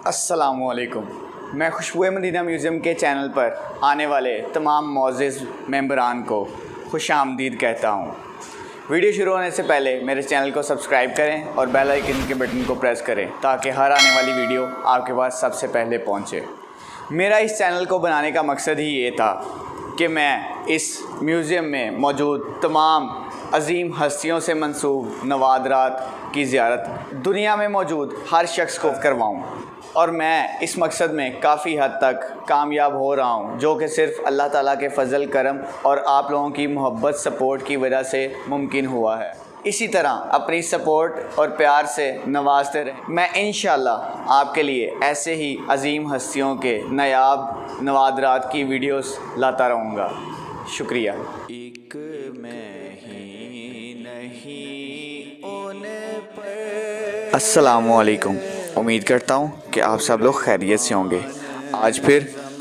السلام علیکم۔ میں خوشبو مدینہ میوزیم کے چینل پر آنے والے تمام معزز ممبران کو خوش آمدید کہتا ہوں۔ ویڈیو شروع ہونے سے پہلے میرے چینل کو سبسکرائب کریں اور بیل آئیکن کے بٹن کو پریس کریں تاکہ ہر آنے والی ویڈیو آپ کے پاس سب سے پہلے پہنچے۔ میرا اس چینل کو بنانے کا مقصد ہی یہ تھا کہ میں اس میوزیم میں موجود تمام عظیم ہستیوں سے منسوب نوادرات کی زیارت دنیا میں موجود ہر شخص کو کرواؤں، اور میں اس مقصد میں کافی حد تک کامیاب ہو رہا ہوں، جو کہ صرف اللہ تعالیٰ کے فضل کرم اور آپ لوگوں کی محبت سپورٹ کی وجہ سے ممکن ہوا ہے۔ اسی طرح اپنی سپورٹ اور پیار سے نوازتے رہیں۔ میں انشاءاللہ آپ کے لیے ایسے ہی عظیم ہستیوں کے نایاب نوادرات کی ویڈیوز لاتا رہوں گا۔ شکریہ۔ ایک میں ہی نہیں ان پر۔ السلام علیکم۔ امید کرتا ہوں کہ آپ سب لوگ خیریت سے ہوں گے۔ آج پھر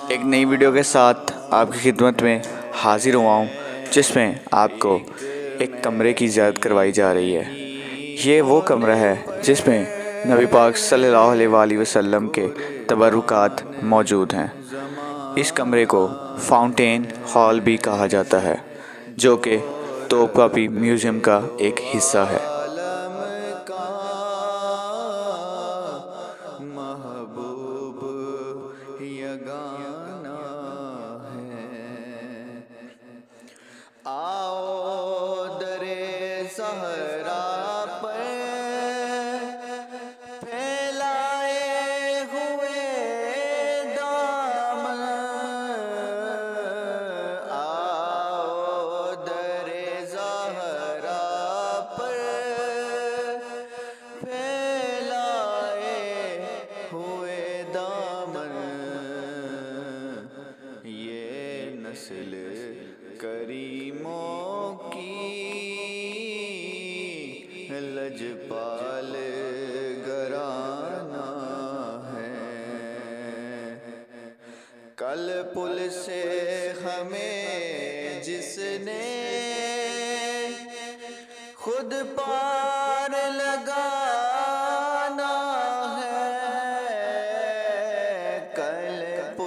ایک نئی ویڈیو کے ساتھ آپ کی خدمت میں حاضر ہوا ہوں، جس میں آپ کو ایک کمرے کی زیارت کروائی جا رہی ہے۔ یہ وہ کمرہ ہے جس میں نبی پاک صلی اللہ علیہ وآلہ وسلم کے تبرکات موجود ہیں۔ اس کمرے کو فاؤنٹین ہال بھی کہا جاتا ہے، جو کہ توپکاپی میوزیم کا ایک حصہ ہے۔ محبوب یگانہ ہے، آؤ درِ صحرا پر پھیلائے ہوئے دامن، آؤ درِ صحرا پر ہوئے دامن، یہ نسل کریموں کی لجپال گرانہ ہے۔ کل پل سے ہمیں جس نے خود پا